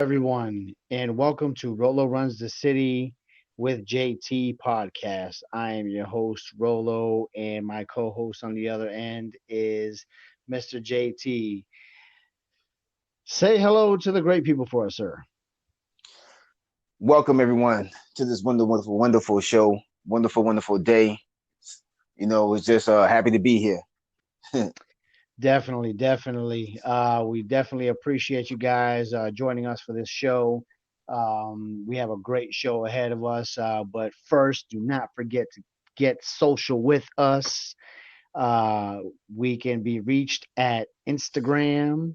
everyone, and welcome to Rolo Runs the City with JT podcast. I am your host, Rolo, and my co host on the other end is Mr. JT. Say hello to the great people for us, sir. Welcome everyone to this wonderful show. Wonderful day. It's just happy to be here. Definitely. We definitely appreciate you guys joining us for this show. We have a great show ahead of us, but first, do not forget to get social with us. We can be reached at Instagram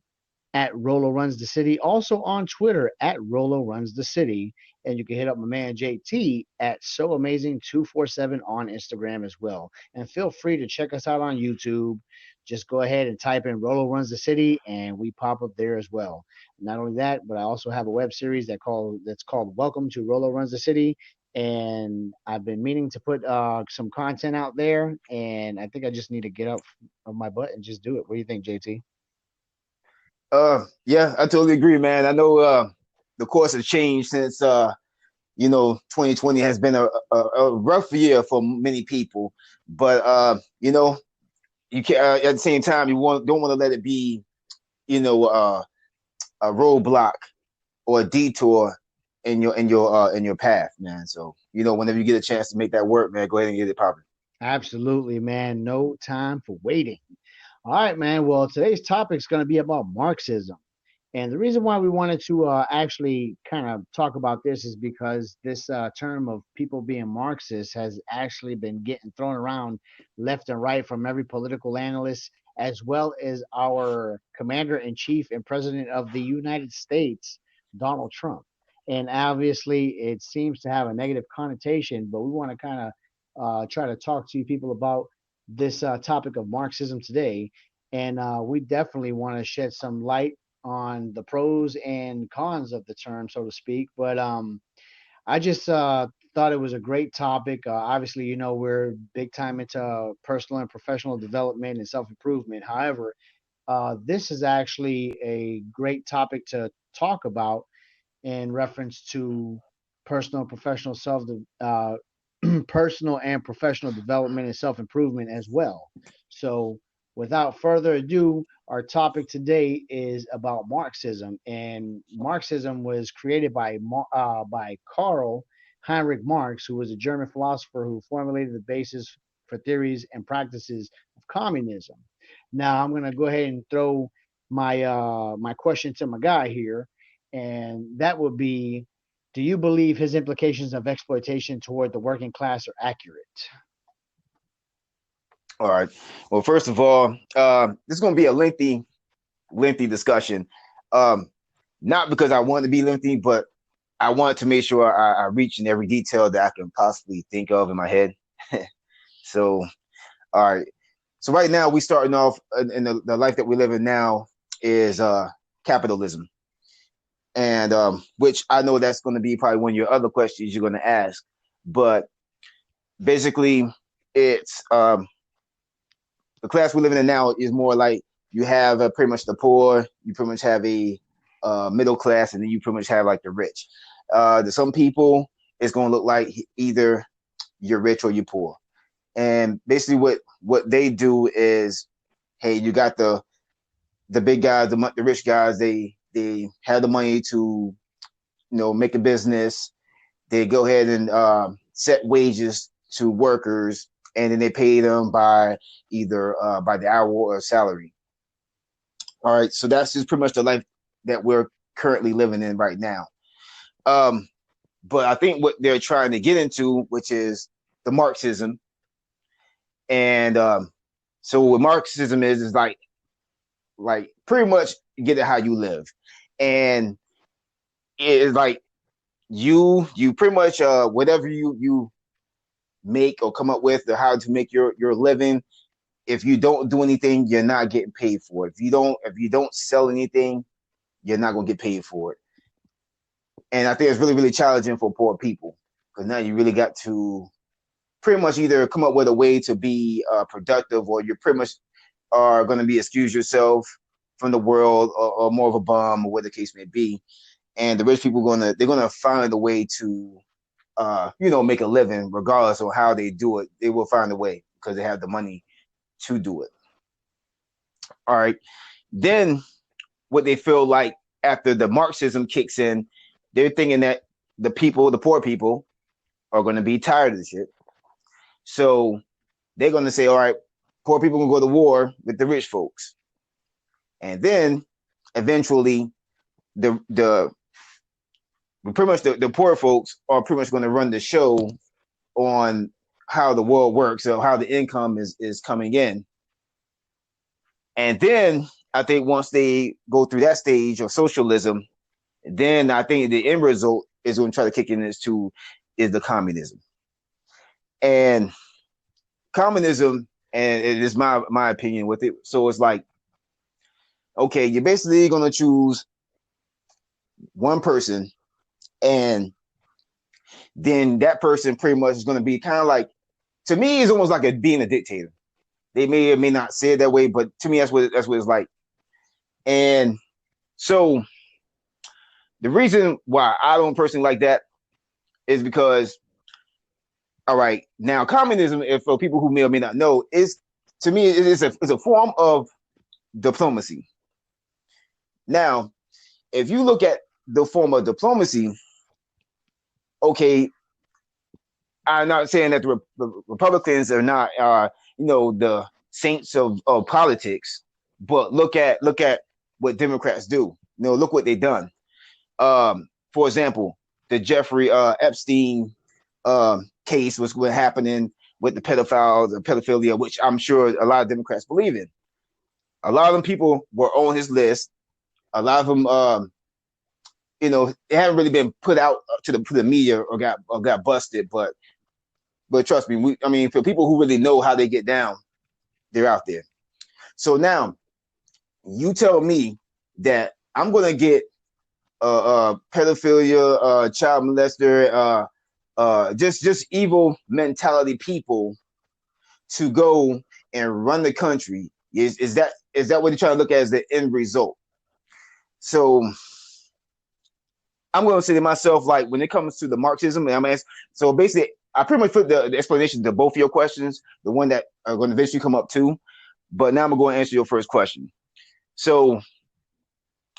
at Rolo Runs the City, also on Twitter at Rolo Runs the City, and you can hit up my man JT at So Amazing 247 on Instagram as well. And feel free to check us out on YouTube. Just go ahead and type in Rolo Runs the City, and we pop up there as well. Not only that, but I also have a web series that's called Welcome to Rolo Runs the City, and I've been meaning to put some content out there, and I think I just need to get up of my butt and just do it. What do you think, JT? Yeah, I totally agree, man. I know the course has changed since 2020 has been a rough year for many people, but you can at the same time don't want to let it be a roadblock or a detour in your path, man. So whenever you get a chance to make that work, man, go ahead and get it popping. Absolutely, man. No time for waiting. All right, man. Well, today's topic is going to be about Marxism. And the reason why we wanted to actually kind of talk about this is because this term of people being Marxist has actually been getting thrown around left and right from every political analyst, as well as our commander in chief and president of the United States, Donald Trump. And obviously, it seems to have a negative connotation, but we want to kind of try to talk to you people about this topic of Marxism today. And we definitely want to shed some light on the pros and cons of the term, so to speak. But I just thought it was a great topic. Obviously, we're big time into personal and professional development and self improvement. However, this is actually a great topic to talk about in reference to personal and professional personal and professional development and self improvement as well. So, without further ado, our topic today is about Marxism, and Marxism was created by Karl Heinrich Marx, who was a German philosopher who formulated the basis for theories and practices of communism. Now, I'm going to go ahead and throw my question to my guy here, and that would be: do you believe his implications of exploitation toward the working class are accurate? All right. Well, first of all, this is going to be a lengthy discussion. Not because I want to be lengthy, but I want to make sure I reach in every detail that I can possibly think of in my head. So, all right. So right now we starting off in the life that we live in now is capitalism, and which I know that's going to be probably one of your other questions you're going to ask, but basically it's the class we're living in now is more like you have pretty much the poor, you pretty much have a middle class, and then you pretty much have like the rich. To some people, it's going to look like either you're rich or you're poor. And basically what they do is, hey, you got the big guys, the rich guys, they have the money to, make a business. They go ahead and set wages to workers, and then they pay them by either by the hour or salary. All right, so that's just pretty much the life that we're currently living in right now. But I think what they're trying to get into, which is the Marxism, and so what Marxism is like pretty much get it how you live, and it is like you pretty much whatever you make or come up with or how to make your living. If you don't do anything, you're not getting paid for it. If you don't sell anything, you're not gonna get paid for it. And I think it's really challenging for poor people, because now you really got to pretty much either come up with a way to be productive, or you're pretty much are going to be excuse yourself from the world, or more of a bum, or what the case may be. and the rich people they're gonna find a way to make a living regardless of how they do it. They will find a way because they have the money to do it. All right. Then what they feel like after the Marxism kicks in, they're thinking that the poor people, are going to be tired of this shit. So they're going to say, all right, poor people can go to war with the rich folks. And then eventually the pretty much the poor folks are pretty much going to run the show on how the world works, so how the income is coming in. And then I think once they go through that stage of socialism, then I think the end result is going to try to kick in is the communism. And communism, and it is my opinion with it. So it's like, okay, you're basically going to choose one person, and then that person pretty much is going to be kind of like, to me, it's almost like being a dictator. They may or may not say it that way, but to me, that's what it's like. And so the reason why I don't personally like that is because, all right, now communism, if for people who may or may not know, is to me it is a form of diplomacy. Now, if you look at the form of diplomacy, okay, I'm not saying that the Republicans are not, the saints of politics, but look at what Democrats do. Look what they've done. For example, the Jeffrey Epstein case was what happening with the pedophilia, which I'm sure a lot of Democrats believe in. A lot of them people were on his list. A lot of them, they haven't really been put out to the media or got busted, but trust me, for people who really know how they get down, they're out there. So now, you tell me that I'm gonna get pedophilia, child molester, just evil mentality people to go and run the country. Is that what you're trying to look at as the end result? So I'm going to say to myself, like, when it comes to the Marxism, so basically, I pretty much put the explanation to both of your questions, the one that are going to eventually come up too. But now I'm going to answer your first question. So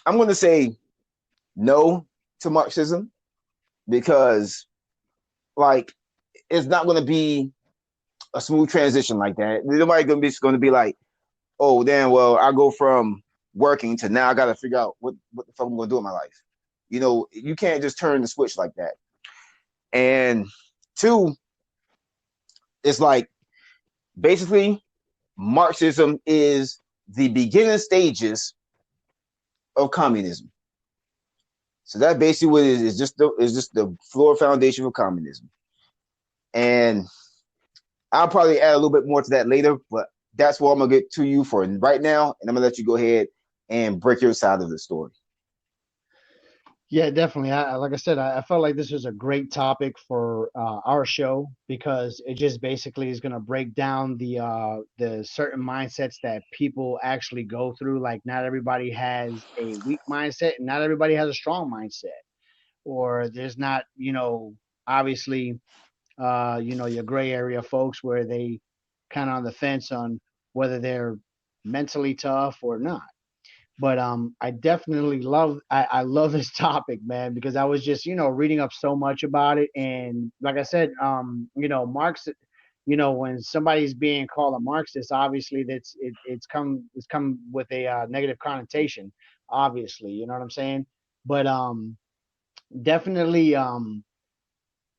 I'm going to say no to Marxism because, like, it's not going to be a smooth transition like that. Nobody going to be like, oh, damn, well, I go from working to now I got to figure out what the fuck I'm going to do in my life. You can't just turn the switch like that. And two, it's like basically Marxism is the beginning stages of communism. So that basically what it is just the floor foundation of communism. And I'll probably add a little bit more to that later, but that's what I'm gonna get to you for right now, and I'm gonna let you go ahead and break your side of the story. Yeah, definitely. Like I said, I felt like this was a great topic for our show because it just basically is going to break down the certain mindsets that people actually go through. Like, not everybody has a weak mindset, and not everybody has a strong mindset, or there's not, obviously, your gray area folks where they kind of on the fence on whether they're mentally tough or not. But I definitely I love this topic, man, because I was just reading up so much about it, and like I said, Marx, when somebody's being called a Marxist, obviously it's come with a negative connotation, obviously, you know what I'm saying? But definitely,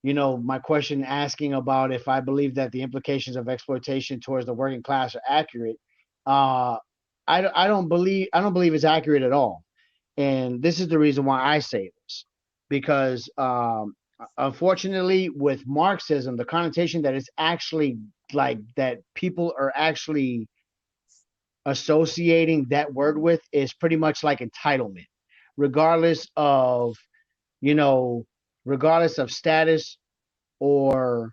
my question asking about if I believe that the implications of exploitation towards the working class are accurate. Uh, I don't believe it's accurate at all, and this is the reason why I say this, because unfortunately, with Marxism, the connotation that it's actually like that people are actually associating that word with is pretty much like entitlement, regardless of you know, regardless of status or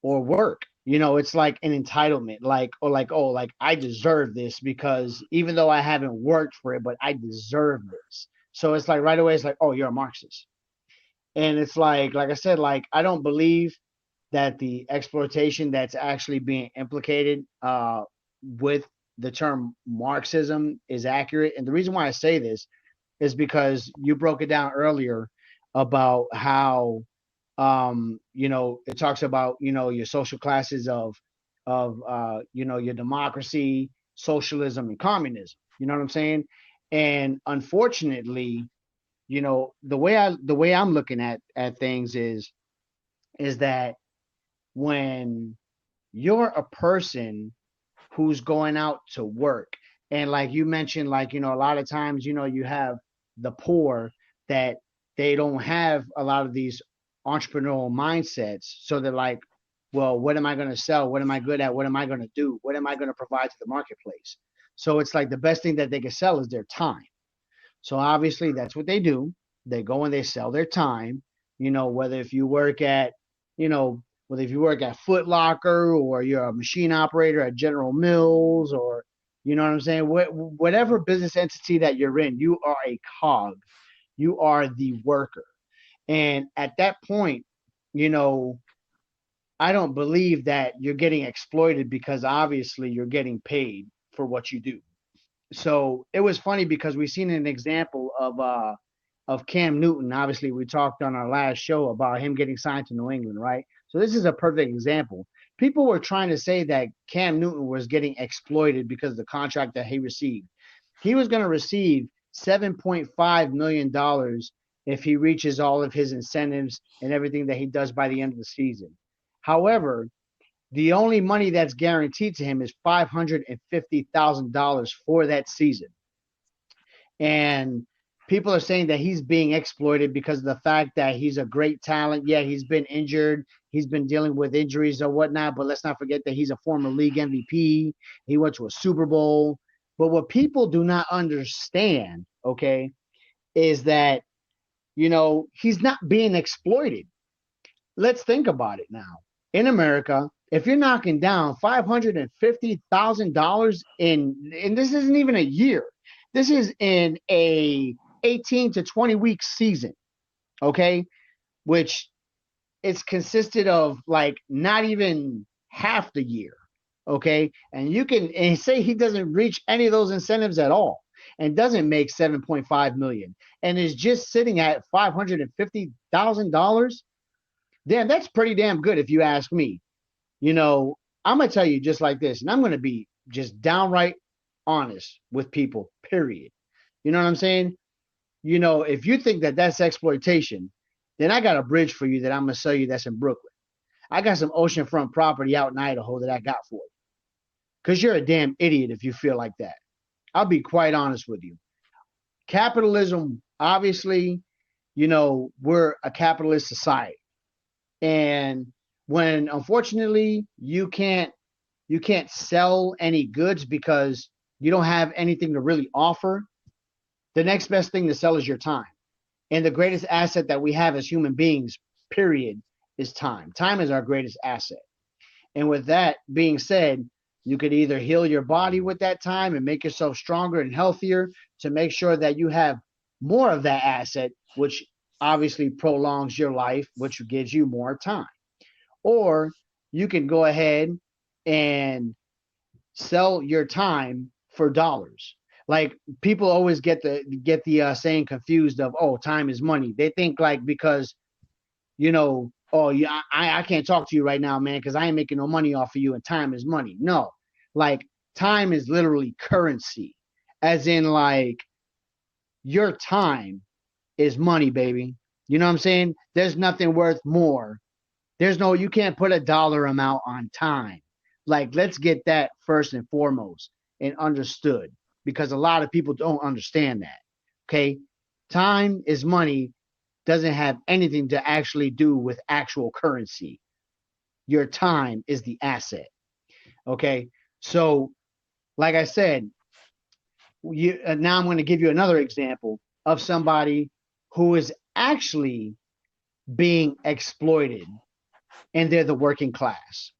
work. It's like an entitlement, like, or like, oh, like I deserve this because even though I haven't worked for it, but I deserve this. So it's like right away, it's like, oh, you're a Marxist. And it's like I said, like I don't believe that the exploitation that's actually being implicated with the term Marxism is accurate. And the reason why I say this is because you broke it down earlier about how it talks about your social classes of your democracy, socialism, and communism. You know what I'm saying? And unfortunately, the way I'm looking at things is that when you're a person who's going out to work, and like you mentioned, like a lot of times you have the poor that they don't have a lot of these entrepreneurial mindsets, so they're like, well, what am I going to sell, what am I good at, what am I going to do, what am I going to provide to the marketplace? So it's like the best thing that they can sell is their time. So obviously that's what they do. They go and they sell their time. Whether if you work at, you know, whether if you work at Foot Locker or you're a machine operator at General Mills, or you know what I'm saying, whatever business entity that you're in, you are a cog. You are the worker. And at that point, you know, I don't believe that you're getting exploited because obviously you're getting paid for what you do. So it was funny because we seen an example of Cam Newton. Obviously, we talked on our last show about him getting signed to New England, right? So this is a perfect example. People were trying to say that Cam Newton was getting exploited because of the contract that he received. He was going to receive $7.5 million if he reaches all of his incentives and everything that he does by the end of the season. However, the only money that's guaranteed to him is $550,000 for that season. And people are saying that he's being exploited because of the fact that he's a great talent. Yeah, he's been injured. He's been dealing with injuries or whatnot, but let's not forget that he's a former league MVP. He went to a Super Bowl. But what people do not understand, okay, is that, he's not being exploited. Let's think about it now. In America, if you're knocking down $550,000 and this isn't even a year, this is in a 18 to 20 week season, okay, which it's consisted of like not even half the year, okay, and say he doesn't reach any of those incentives at all and doesn't make 7.5 million and is just sitting at $550,000. Damn, that's pretty damn good if you ask me. I'm gonna tell you just like this, and I'm gonna be just downright honest with people. Period. You know what I'm saying? If you think that that's exploitation, then I got a bridge for you that I'm gonna sell you that's in Brooklyn. I got some oceanfront property out in Idaho that I got for you. Cause you're a damn idiot if you feel like that. I'll be quite honest with you. Capitalism, obviously, we're a capitalist society. And when unfortunately you can't sell any goods because you don't have anything to really offer, the next best thing to sell is your time. And the greatest asset that we have as human beings, period, is time. Time is our greatest asset. And with that being said, you could either heal your body with that time and make yourself stronger and healthier to make sure that you have more of that asset, which obviously prolongs your life, which gives you more time. Or you can go ahead and sell your time for dollars. Like people always get the saying confused of, oh, time is money. They think like because oh yeah, I can't talk to you right now, man, because I ain't making no money off of you, and time is money. No, like time is literally currency, as in like your time is money, baby. You know what I'm saying? There's nothing worth more. You can't put a dollar amount on time. Like, let's get that first and foremost and understood, because a lot of people don't understand that. Okay. Time is money, doesn't have anything to actually do with actual currency. Your time is the asset. Okay. So, like I said, now I'm going to give you another example of somebody who is actually being exploited, and they're the working class.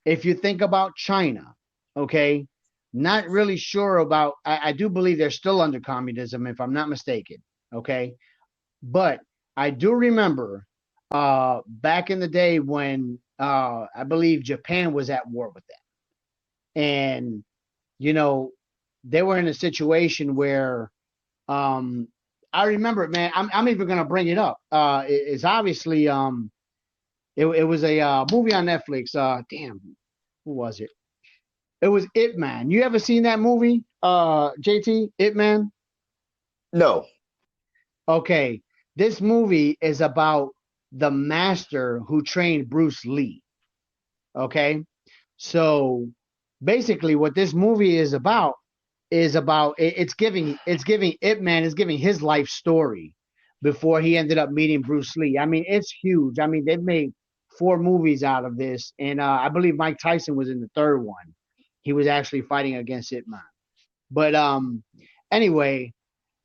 If you think about China, okay, not really sure about, I do believe they're still under communism, if I'm not mistaken. Okay, but I do remember back in the day when I believe Japan was at war with them, and you know they were in a situation where um, I remember it, man. I'm even gonna bring it up. It's obviously it was a movie on Netflix. Damn, who was it? It was It Man. You ever seen that movie, JT? It Man? No. Okay, this movie is about the master who trained Bruce Lee. Okay, so basically, what this movie is about it's giving Ip Man is giving his life story before he ended up meeting Bruce Lee. I mean, it's huge. I mean, they've made four movies out of this, and I believe Mike Tyson was in the third one. He was actually fighting against Ip Man. But anyway,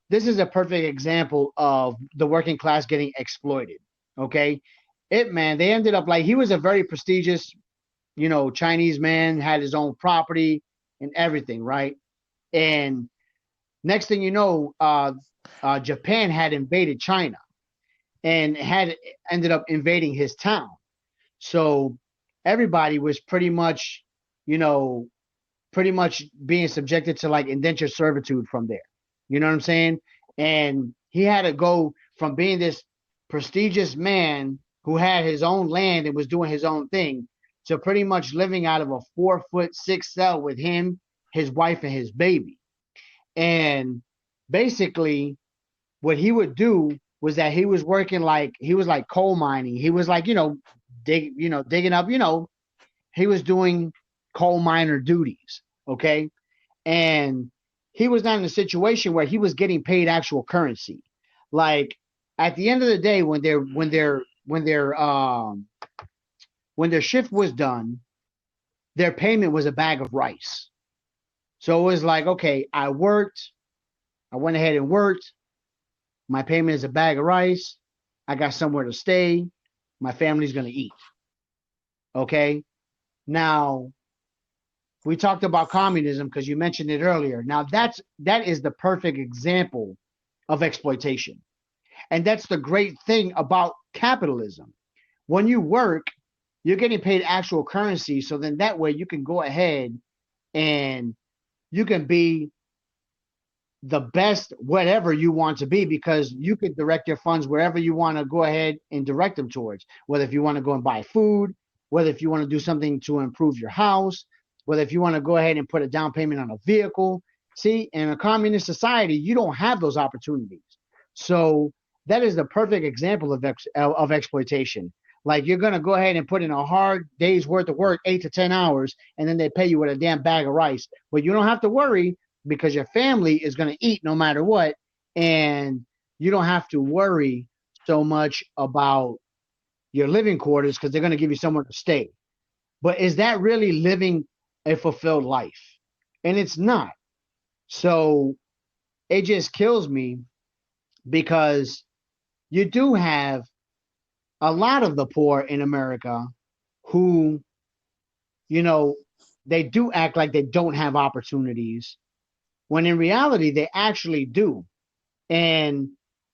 this is a perfect example of the working class getting exploited. Okay, Ip Man, they ended up like he was a very prestigious, Chinese man, had his own property and everything, right? And next thing you know, Japan had invaded China and had ended up invading his town. So everybody was you know, pretty much being subjected to like indentured servitude from there. You know what I'm saying? And he had to go from being this prestigious man who had his own land and was doing his own thing to pretty much living out of a 4 foot six cell with him, his wife, and his baby. And basically, what he would do was that he was like coal mining. He was like, digging up, he was doing coal miner duties. Okay. And he was not in a situation where he was getting paid actual currency. Like at the end of the day, when their shift was done, their payment was a bag of rice. So it was like, okay, I went ahead and worked. My payment is a bag of rice. I got somewhere to stay. My family's gonna eat. Okay. Now we talked about communism because you mentioned it earlier. Now that is the perfect example of exploitation. And that's the great thing about capitalism. When you work, you're getting paid actual currency. So then that way you can go ahead and you can be the best whatever you want to be because you could direct your funds wherever you want to go ahead and direct them towards, whether if you want to go and buy food, whether if you want to do something to improve your house, whether if you want to go ahead and put a down payment on a vehicle. See, in a communist society, you don't have those opportunities. So that is the perfect example of exploitation. Like you're gonna go ahead and put in a hard day's worth of work, 8 to 10 hours, and then they pay you with a damn bag of rice. But you don't have to worry because your family is going to eat no matter what. And you don't have to worry so much about your living quarters because they're going to give you somewhere to stay. But is that really living a fulfilled life? And it's not. So it just kills me because you do have a lot of the poor in America who, you know, they do act like they don't have opportunities when in reality they actually do. And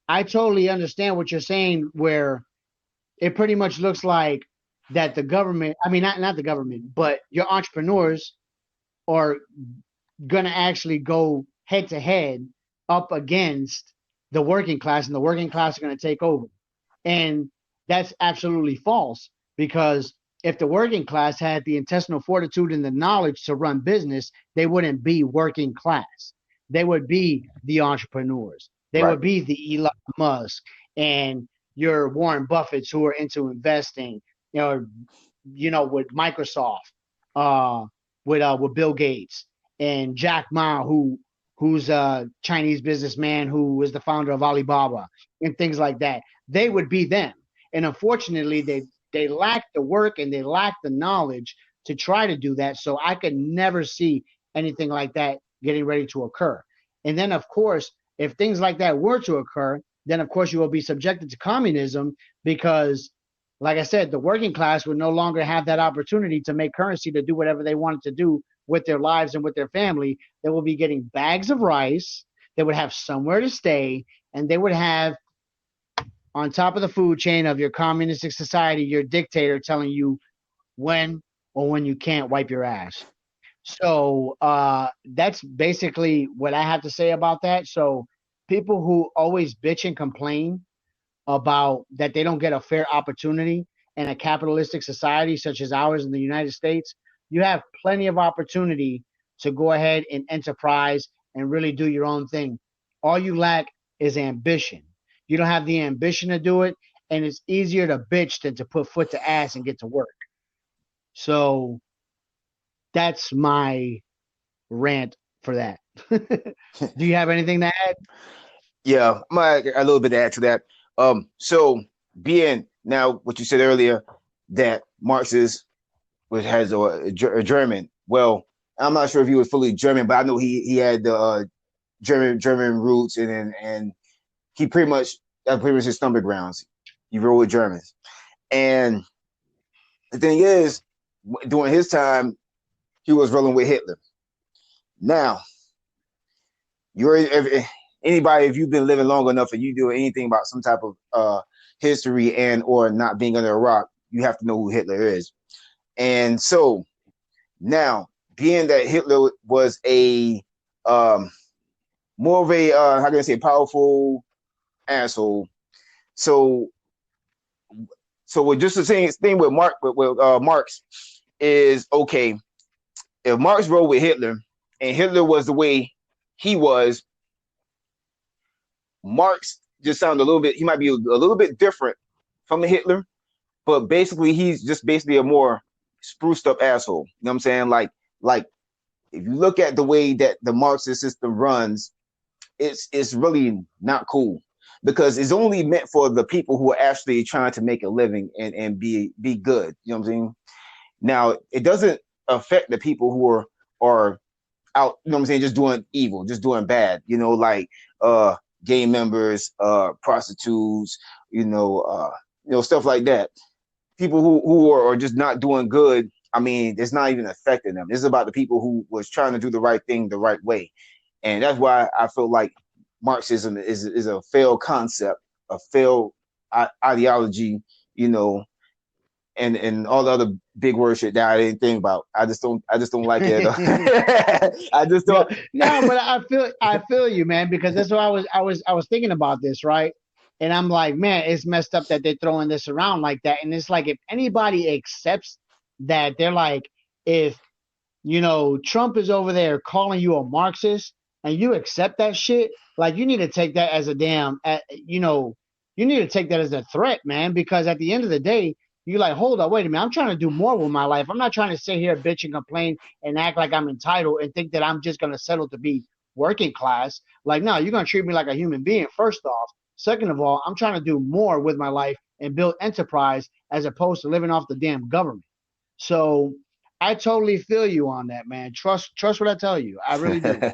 I totally understand what you're saying, where it pretty much looks like that the government, I mean, not the government, but your entrepreneurs are going to actually go head to head up against the working class, and the working class are going to take over. And that's absolutely false because if the working class had the intestinal fortitude and the knowledge to run business, they wouldn't be working class. They would be the entrepreneurs. They Right. would be the Elon Musk and your Warren Buffetts who are into investing, with Microsoft, uh, with Bill Gates and Jack Ma, who's a Chinese businessman who was the founder of Alibaba and things like that. They would be them. And unfortunately, they lack the work and they lack the knowledge to try to do that. So I could never see anything like that getting ready to occur. And then, of course, if things like that were to occur, then of course you will be subjected to communism because, like I said, the working class would no longer have that opportunity to make currency to do whatever they wanted to do with their lives and with their family. They will be getting bags of rice. They would have somewhere to stay, and they would have on top of the food chain of your communistic society your dictator telling you when or when you can't wipe your ass. So that's basically what I have to say about that. So people who always bitch and complain about that they don't get a fair opportunity in a capitalistic society such as ours in the United States, you have plenty of opportunity to go ahead and enterprise and really do your own thing. All you lack is ambition. You don't have the ambition to do it, and it's easier to bitch than to put foot to ass and get to work. So that's my rant for that. Do you have anything to add? Yeah, a little bit to add to that. So being now what you said earlier that Marx is which has a German. Well, I'm not sure if he was fully German, but I know he had the German roots, and he pretty much that pretty much his stomach grounds. He ruled with Germans, and the thing is, during his time, he was rolling with Hitler. Now, you're anybody if you've been living long enough and you do anything about some type of history and or not being under a rock, you have to know who Hitler is. And so now, being that Hitler was a more of a how can I say powerful asshole, so with just the same thing with Marx is okay. If Marx rode with Hitler and Hitler was the way he was, Marx just sounded a little bit. He might be a little bit different from Hitler, but basically he's just basically a more spruced up asshole. You know what I'm saying? Like if you look at the way that the Marxist system runs, it's really not cool because it's only meant for the people who are actually trying to make a living and be good. You know what I'm saying? Now it doesn't affect the people who are out, you know what I'm saying, just doing evil, just doing bad, like gay members, prostitutes, stuff like that. People who are just not doing good. I mean, it's not even affecting them. It's about the people who was trying to do the right thing the right way. And that's why I feel like Marxism is a failed concept, a failed ideology, and all the other big word shit that I didn't think about. I just don't like it. I just No, don't. no, but I feel you, man, because that's what I was thinking about this, right? And I'm like, man, it's messed up that they're throwing this around like that. And it's like if anybody accepts that, they're like, if Trump is over there calling you a Marxist and you accept that shit, like you need to take that as a damn, you need to take that as a threat, man, because at the end of the day, you're like, hold up, wait a minute, I'm trying to do more with my life. I'm not trying to sit here, bitch, and complain and act like I'm entitled and think that I'm just going to settle to be working class. Like, no, you're going to treat me like a human being, first off. Second of all, I'm trying to do more with my life and build enterprise as opposed to living off the damn government. So I totally feel you on that, man. Trust what I tell you. I really do. I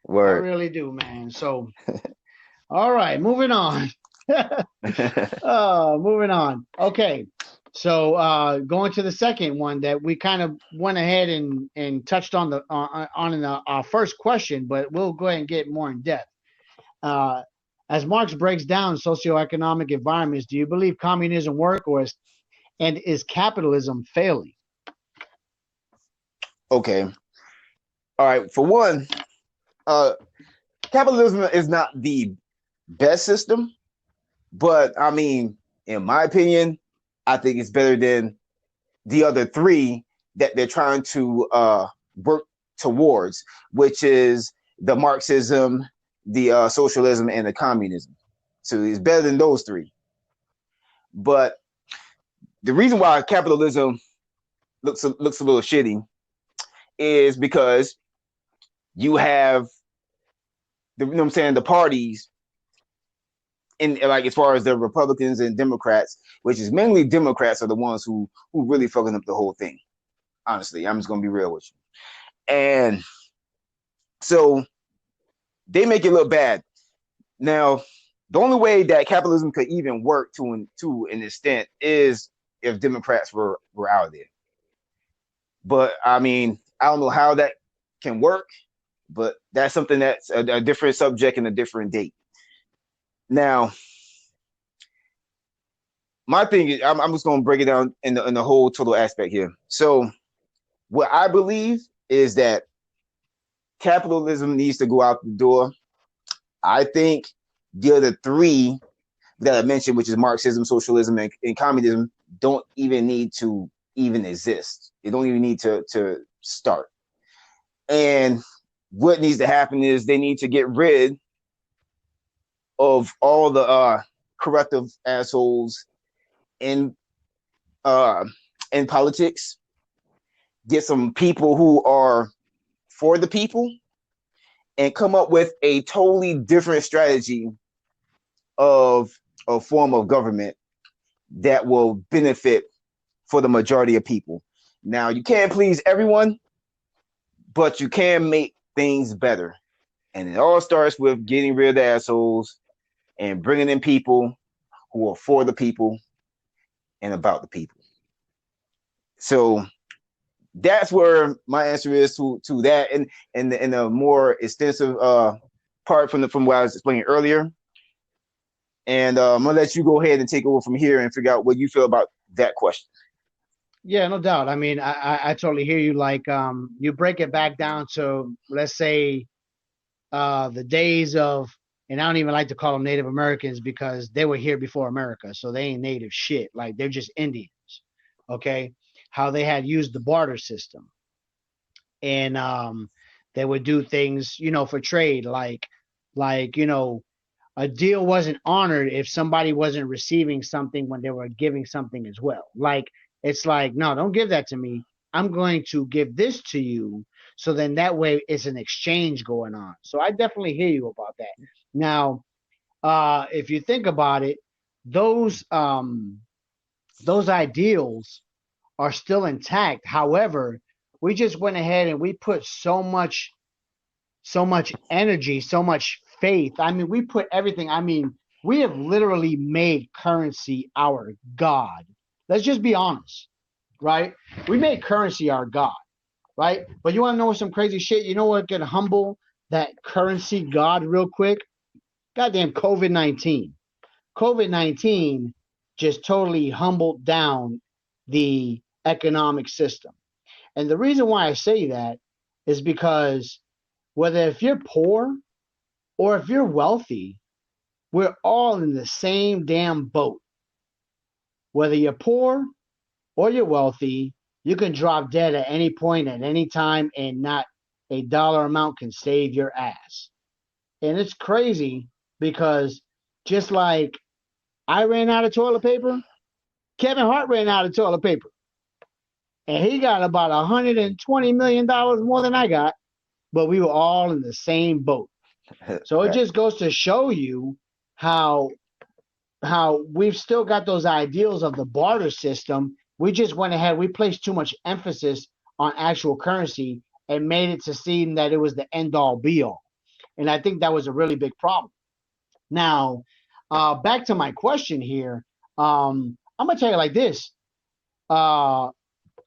Word. really do, man. So, all right, moving on. Moving on. Okay. So, going to the second one that we kind of went ahead and touched on on in our first question, but we'll go ahead and get more in depth. Uh, as Marx breaks down socioeconomic environments, do you believe communism work and is capitalism failing? Okay. All right. For one, uh, capitalism is not the best system, but I mean, in my opinion, I think it's better than the other three that they're trying to work towards, which is the Marxism, the socialism, and the communism. So it's better than those three. But the reason why capitalism looks a little shitty is because you have you know what I'm saying, the parties in like as far as the Republicans and Democrats, which is mainly Democrats are the ones who really fucking up the whole thing. Honestly, I'm just gonna be real with you. And so they make it look bad. Now, the only way that capitalism could even work to an extent is if Democrats were out of there. But I mean, I don't know how that can work, but that's something that's a different subject and a different date. Now, my thing is, I'm just going to break it down in the whole total aspect here. So, what I believe is that capitalism needs to go out the door. I think the other three that I mentioned, which is Marxism, socialism, and communism, don't even need to even exist. They don't even need to start. And what needs to happen is they need to get rid of all the corruptive assholes in uh, in politics. Get some people who are for the people, and come up with a totally different strategy of a form of government that will benefit for the majority of people. Now, you can't please everyone, but you can make things better. And it all starts with getting rid of the assholes and bringing in people who are for the people and about the people. So that's where my answer is to that, and a more extensive part from what I was explaining earlier. And I'm gonna let you go ahead and take over from here and figure out what you feel about that question. Yeah, no doubt. I mean, I totally hear you. Like, you break it back down to, let's say, the days of, and I don't even like to call them Native Americans because they were here before America, so they ain't native shit. Like, they're just Indians. Okay, how they had used the barter system, and they would do things, for trade, like a deal wasn't honored if somebody wasn't receiving something when they were giving something as well. Like, it's like, no, don't give that to me. I'm going to give this to you. So then that way it's an exchange going on. So I definitely hear you about that. Now, if you think about it, those those ideals are still intact. However, we just went ahead and we put so much energy, so much faith. I mean, we put everything. I mean, we have literally made currency our God. Let's just be honest, right? We made currency our God, right? But you want to know some crazy shit? You know what can humble that currency God real quick? Goddamn COVID-19. COVID-19 just totally humbled down the economic system. And the reason why I say that is because whether if you're poor or if you're wealthy, we're all in the same damn boat. Whether you're poor or you're wealthy, you can drop dead at any point at any time and not a dollar amount can save your ass. And it's crazy because just like I ran out of toilet paper, Kevin Hart ran out of toilet paper. And he got about $120 million more than I got, but we were all in the same boat. So it Right. just goes to show you how we've still got those ideals of the barter system. We just went ahead, we placed too much emphasis on actual currency and made it to seem that it was the end all be all. And I think that was a really big problem. Now, back to my question here. I'm gonna tell you like this. Uh,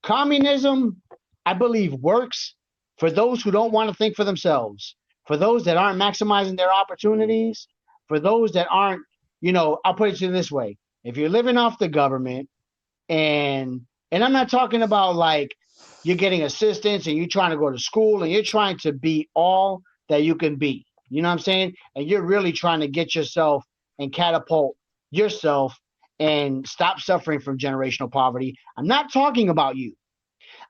Communism, I believe, works for those who don't want to think for themselves, for those that aren't maximizing their opportunities, for those that aren't, I'll put it to you this way. If you're living off the government, and I'm not talking about like you're getting assistance and you're trying to go to school and you're trying to be all that you can be. You know what I'm saying? And you're really trying to get yourself and catapult yourself and stop suffering from generational poverty. I'm not talking about you.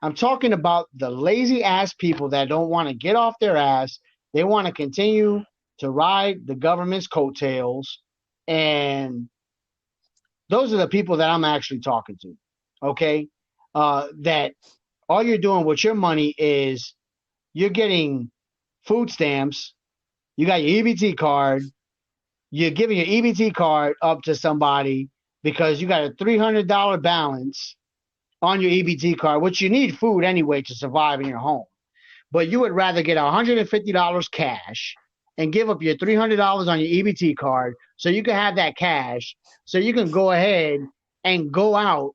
I'm talking about the lazy ass people that don't want to get off their ass. They want to continue to ride the government's coattails. And those are the people that I'm actually talking to. Okay. That all you're doing with your money is you're getting food stamps. You got your EBT card. You're giving your EBT card up to somebody because you got a $300 balance on your EBT card, which you need food anyway to survive in your home. But you would rather get $150 cash and give up your $300 on your EBT card so you can have that cash so you can go ahead and go out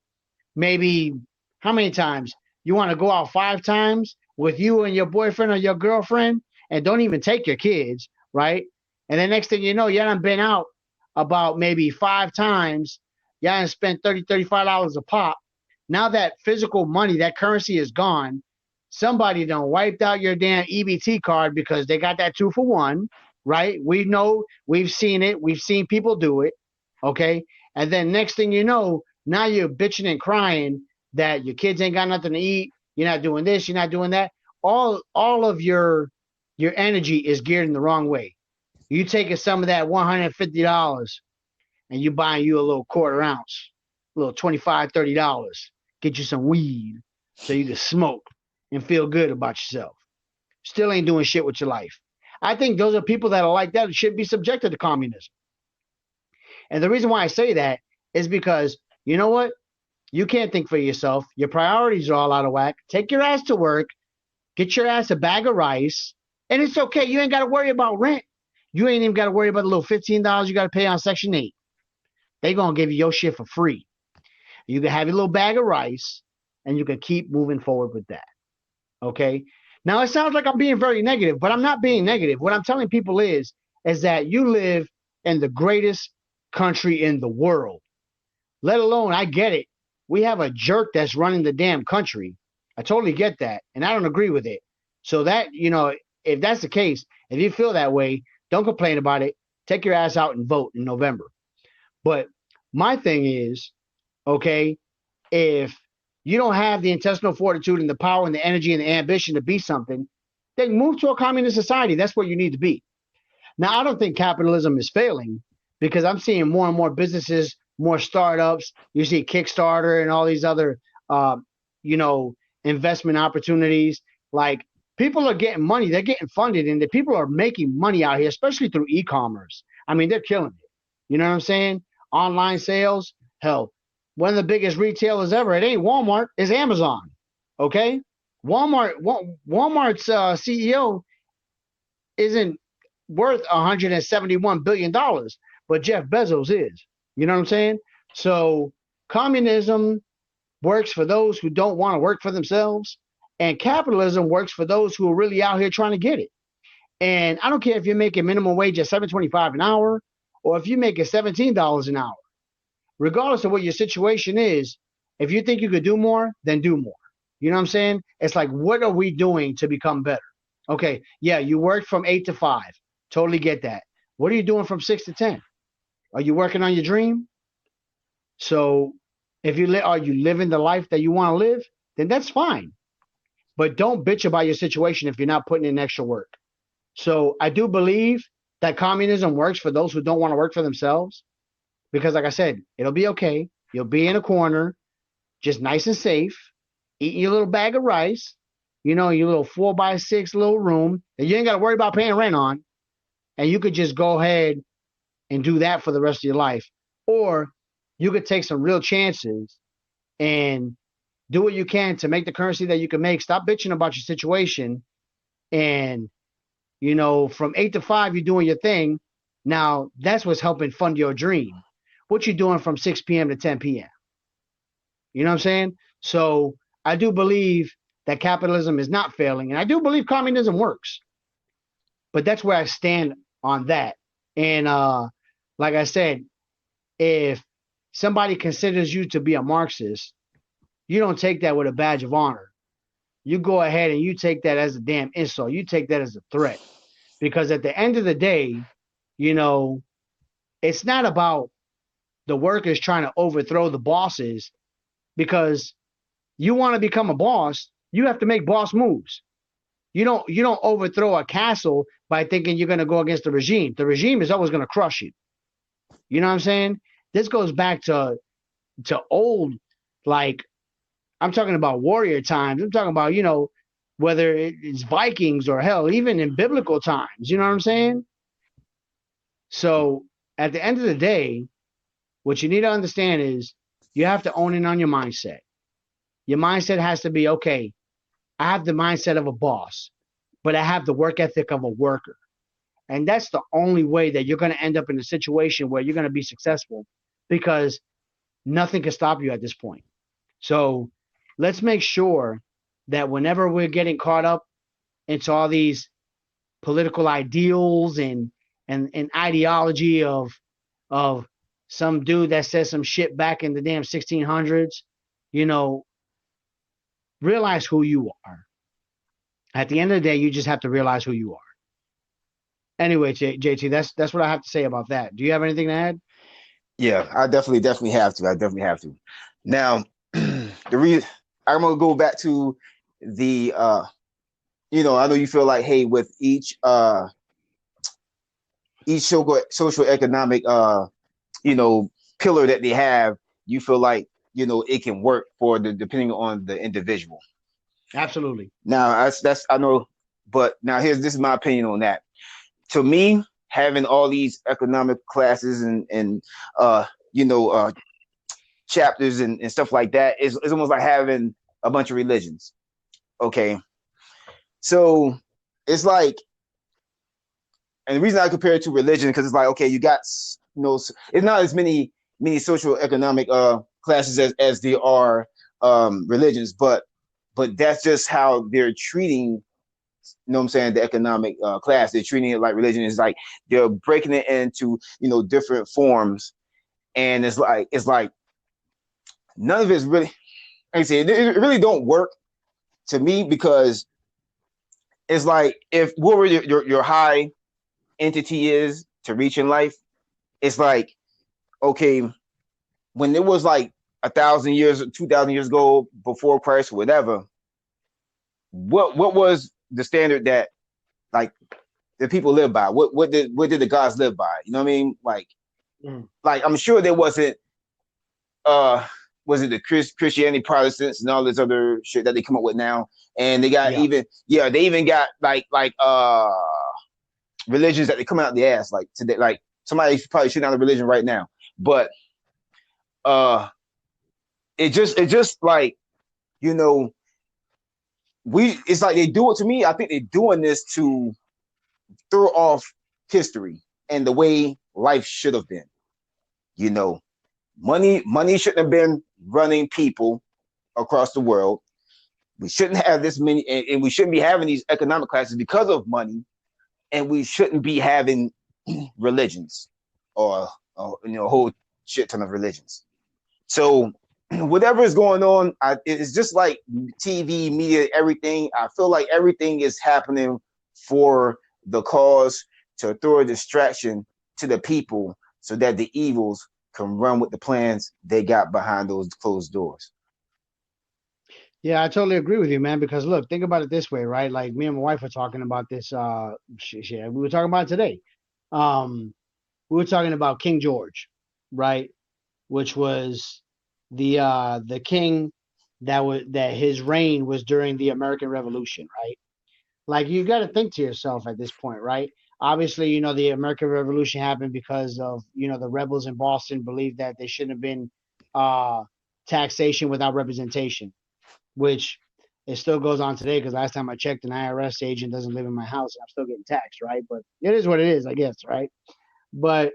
maybe how many times? You want to go out 5 times with you and your boyfriend or your girlfriend and don't even take your kids, right? And then next thing you know, you haven't been out about maybe 5 times. Y'all done spent $30, $35 a pop. Now that physical money, that currency is gone. Somebody done wiped out your damn EBT card because they got that 2 for 1, right? We know, we've seen it. We've seen people do it. Okay. And then next thing you know, now you're bitching and crying that your kids ain't got nothing to eat. You're not doing this. You're not doing that. All of your energy is geared in the wrong way. You taking some of that $150 and you buying you a little quarter ounce, a little $25, $30. Get you some weed so you can smoke and feel good about yourself. Still ain't doing shit with your life. I think those are people that are like that should be subjected to communism. And the reason why I say that is because, you know what? You can't think for yourself. Your priorities are all out of whack. Take your ass to work, get your ass a bag of rice, and it's okay. You ain't got to worry about rent. You ain't even got to worry about the little $15 you got to pay on Section 8. They going to give you your shit for free. You can have your little bag of rice, and you can keep moving forward with that. Okay? Now, it sounds like I'm being very negative, but I'm not being negative. What I'm telling people is that you live in the greatest country in the world. Let alone, I get it. We have a jerk that's running the damn country. I totally get that, and I don't agree with it. So that, if that's the case, if you feel that way, don't complain about it. Take your ass out and vote in November. But my thing is, okay, if you don't have the intestinal fortitude and the power and the energy and the ambition to be something, then move to a communist society. That's where you need to be. Now, I don't think capitalism is failing because I'm seeing more and more businesses, more startups. You see Kickstarter and all these other, investment opportunities. Like, people are getting money. They're getting funded, and the people are making money out here, especially through e-commerce. I mean, they're killing it. You know what I'm saying? Online sales. Hell, one of the biggest retailers ever. It ain't Walmart. It's Amazon. Okay? Walmart's CEO isn't worth $171 billion, but Jeff Bezos is. You know what I'm saying? So communism works for those who don't want to work for themselves, and capitalism works for those who are really out here trying to get it. And I don't care if you're making minimum wage at $7.25 an hour or if you make it $17 an hour. Regardless of what your situation is, if you think you could do more, then do more. You know what I'm saying? It's like, what are we doing to become better? Okay, yeah, you worked from 8 to 5. Totally get that. What are you doing from 6 to 10? Are you working on your dream? So if are you living the life that you want to live? Then that's fine. But don't bitch about your situation if you're not putting in extra work. So I do believe that communism works for those who don't want to work for themselves. Because like I said, it'll be okay. You'll be in a corner, just nice and safe, eating your little bag of rice, your little 4x6 little room that you ain't got to worry about paying rent on. And you could just go ahead and do that for the rest of your life. Or you could take some real chances and do what you can to make the currency that you can make. Stop bitching about your situation. And, from 8 to 5, you're doing your thing. Now, that's what's helping fund your dream. What you doing from 6 p.m. to 10 p.m.? You know what I'm saying? So I do believe that capitalism is not failing. And I do believe communism works. But that's where I stand on that. And like I said, if somebody considers you to be a Marxist, you don't take that with a badge of honor. You go ahead and you take that as a damn insult. You take that as a threat. Because at the end of the day, it's not about the workers trying to overthrow the bosses. Because you want to become a boss, you have to make boss moves. You don't overthrow a castle by thinking you're going to go against the regime. The regime is always going to crush you. You know what I'm saying? This goes back to old, like, I'm talking about warrior times. I'm talking about, whether it's Vikings or hell, even in biblical times. You know what I'm saying? So at the end of the day, what you need to understand is you have to own in on your mindset. Your mindset has to be, okay, I have the mindset of a boss, but I have the work ethic of a worker. And that's the only way that you're going to end up in a situation where you're going to be successful, because nothing can stop you at this point. So let's make sure that whenever we're getting caught up into all these political ideals and ideology of of some dude that said some shit back in the damn 1600s. You know, realize who you are. At the end of the day, you just have to realize who you are. Anyway, JT, that's what I have to say about that. Do you have anything to add? Yeah, I definitely have to. I definitely have to. Now, the reason I'm gonna go back to the I know you feel like, hey, with each social economic pillar that they have, you feel like it can work for the depending on the individual. Absolutely. Now that's I know, but now this is my opinion on that. To me, having all these economic classes and uh chapters and stuff like that is almost like having a bunch of religions. Okay, so it's like, and the reason I compare it to religion because it's like, okay, you got it's not as many social economic classes as there are religions, but that's just how they're treating. You know what I'm saying? The economic class, they're treating it like religion. It's like they're breaking it into different forms, and it's like none of it's really. Like I say, it really don't work to me because it's like if whatever your high entity is to reach in life, it's like, okay, when it was like 1,000 years, 2,000 years ago before Christ or whatever, what was the standard that like the people live by? What did the gods live by? You know what I mean? Like I'm sure there wasn't uh was it the Christianity Protestants and all this other shit that they come up with now, and they got Yeah. they even got like religions that they come out the ass like today, like somebody probably shooting out a religion right now, but uh it just like you know it's like they do it to me. I think they're doing this to throw off history and the way life should have been. You know, money shouldn't have been running people across the world. We shouldn't have this many, and we shouldn't be having these economic classes because of money, and we shouldn't be having religions or a whole shit ton of religions. So whatever is going on, it's just like TV, media, everything. I feel like everything is happening for the cause to throw a distraction to the people so that the evils can run with the plans they got behind those closed doors. Yeah, I totally agree with you, man. Because look, think about it this way, right? Like me and my wife were talking about this. Shit, we were talking about it today. Um, we were talking about King George, right? Which was the king that his reign was during the American Revolution, right? Like you got to think to yourself at this point, right? Obviously, the American Revolution happened because of the rebels in Boston believed that there shouldn't have been uh, taxation without representation, which it still goes on today because last time I checked, an IRS agent doesn't live in my house and I'm still getting taxed, right? But it is what it is, I guess, right? But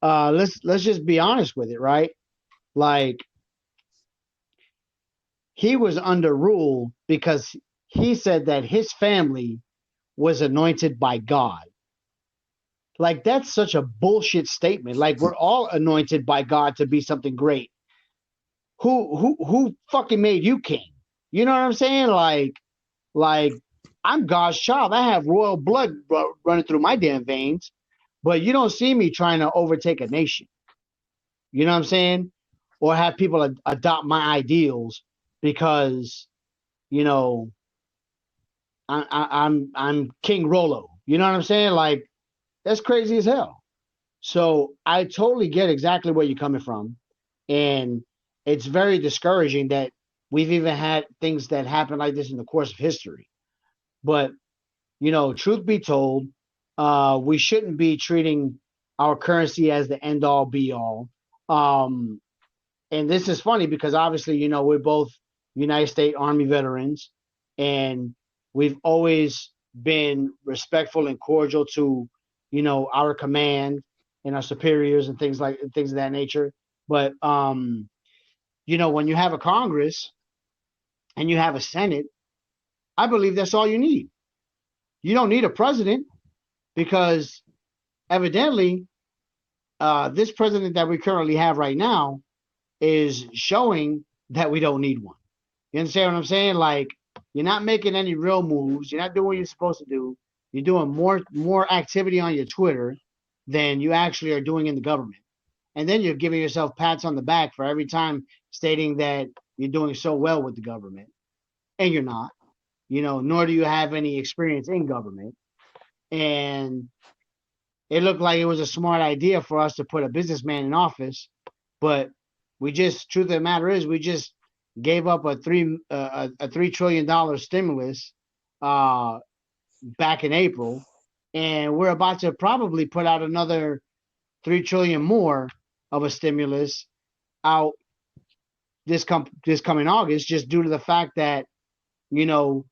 let's just be honest with it, right? Like he was under rule because he said that his family was anointed by God. Like that's such a bullshit statement. Like we're all anointed by God to be something great. Who fucking made you king? You know what I'm saying? Like I'm God's child. I have royal blood running through my damn veins, but you don't see me trying to overtake a nation. You know what I'm saying? Or have people adopt my ideals because you know I'm King Rolo. You know what I'm saying? Like that's crazy as hell. So I totally get exactly where you're coming from, and it's very discouraging that we've even had things that happen like this in the course of history. But truth be told, we shouldn't be treating our currency as the end all be all. Um, and this is funny because obviously, we're both United States Army veterans, and we've always been respectful and cordial to, our command and our superiors and things of that nature. But when you have a Congress and you have a Senate, I believe that's all you need. You don't need a president because evidently this president that we currently have right now is showing that we don't need one. You understand what I'm saying? Like, you're not making any real moves. You're not doing what you're supposed to do. You're doing more activity on your Twitter than you actually are doing in the government. And then you're giving yourself pats on the back for every time stating that you're doing so well with the government, and you're not. Nor do you have any experience in government. And it looked like it was a smart idea for us to put a businessman in office, but truth of the matter is, we just gave up a $3 trillion stimulus uh, back in April, and we're about to probably put out another 3 trillion more of a stimulus out this coming August, just due to the fact that you know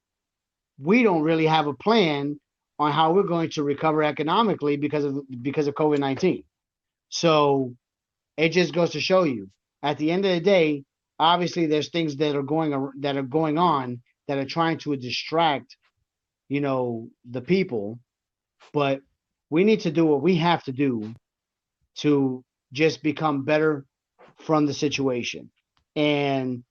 we don't really have a plan on how we're going to recover economically because of COVID-19. So it just goes to show you, at the end of the day, obviously there's things that are going on that are trying to distract, the people, but we need to do what we have to do to just become better from the situation. And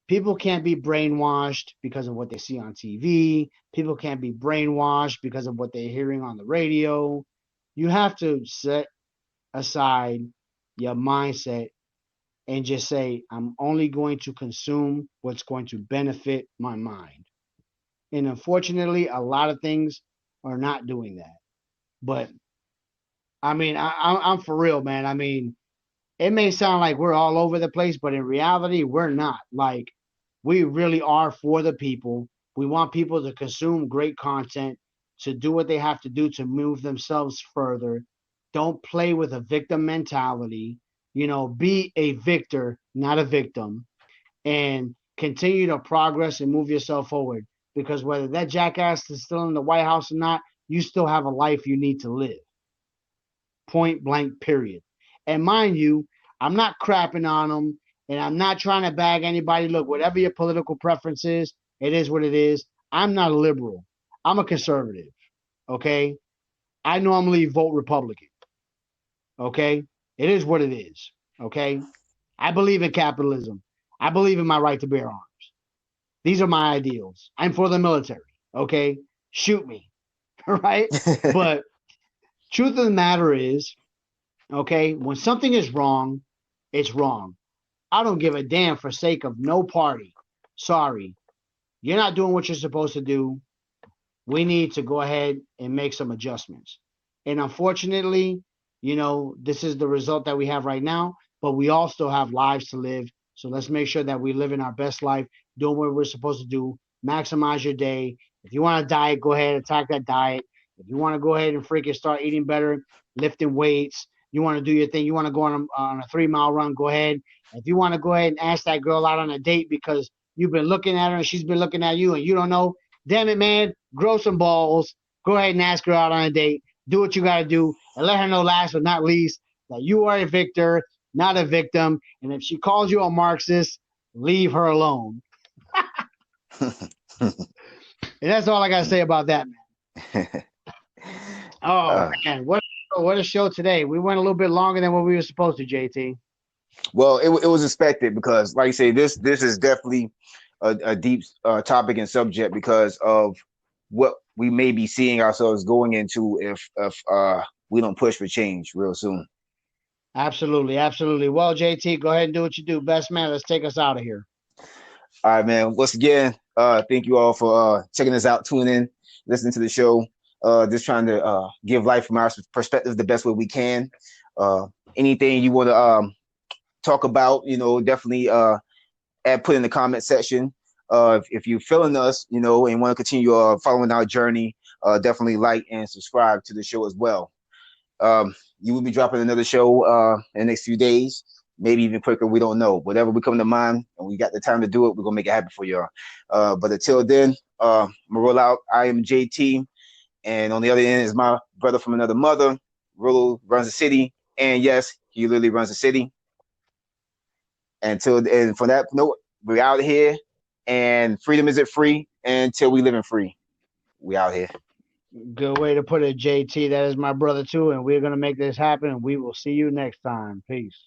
people can't be brainwashed because of what they see on TV. People can't be brainwashed because of what they're hearing on the radio. You have to set aside your mindset and just say, I'm only going to consume what's going to benefit my mind. And unfortunately, a lot of things are not doing that. But I mean, I'm for real, man. I mean, it may sound like we're all over the place, but in reality, we're not. Like, we really are for the people. We want people to consume great content, to do what they have to do to move themselves further. Don't play with a victim mentality. Be a victor, not a victim, and continue to progress and move yourself forward. Because whether that jackass is still in the White House or not, you still have a life you need to live. Point blank, period. And mind you, I'm not crapping on them, and I'm not trying to bag anybody. Look, whatever your political preference is, it is what it is. I'm not a liberal. I'm a conservative. Okay. I normally vote Republican. Okay. It is what it is. Okay. I believe in capitalism. I believe in my right to bear arms. These are my ideals. I'm for the military. Okay. Shoot me. Right. But truth of the matter is, okay, when something is wrong, it's wrong. I don't give a damn for sake of no party. Sorry. You're not doing what you're supposed to do. We need to go ahead and make some adjustments. And unfortunately, this is the result that we have right now, but we all still have lives to live. So let's make sure that we live in our best life, doing what we're supposed to do, maximize your day. If you want to diet, go ahead, attack that diet. If you want to go ahead and freaking start eating better, lifting weights, you want to do your thing, you want to go on a 3 mile run, go ahead. If you want to go ahead and ask that girl out on a date because you've been looking at her and she's been looking at you and you don't know, damn it, man, grow some balls. Go ahead and ask her out on a date. Do what you got to do and let her know, last but not least, that you are a victor, not a victim. And if she calls you a Marxist, leave her alone. And that's all I got to say about that, man. Oh, man. What a show today. We went a little bit longer than what we were supposed to, JT. Well, it was expected because, like you say, this is definitely a deep topic and subject because of what we may be seeing ourselves going into if we don't push for change real soon. Absolutely, absolutely. Well, JT, go ahead and do what you do. Best man, let's take us out of here. All right, man. Once again, thank you all for checking us out, tuning in, listening to the show. Just trying to give life from our perspective the best way we can. Anything you want to talk about, definitely put in the comment section. If you're feeling us, and want to continue following our journey, definitely like and subscribe to the show as well. You will be dropping another show in the next few days, maybe even quicker. We don't know. Whatever we come to mind and we got the time to do it, we're going to make it happen for y'all. But until then, I'm going to roll out. I am JT. And on the other end is my brother from another mother, Rolo Runs the City. And yes, he literally runs the city. And for that note, we're out here. And freedom isn't free until we live in free. We out here. Good way to put it, JT. That is my brother too, and we're gonna make this happen. We will see you next time. Peace.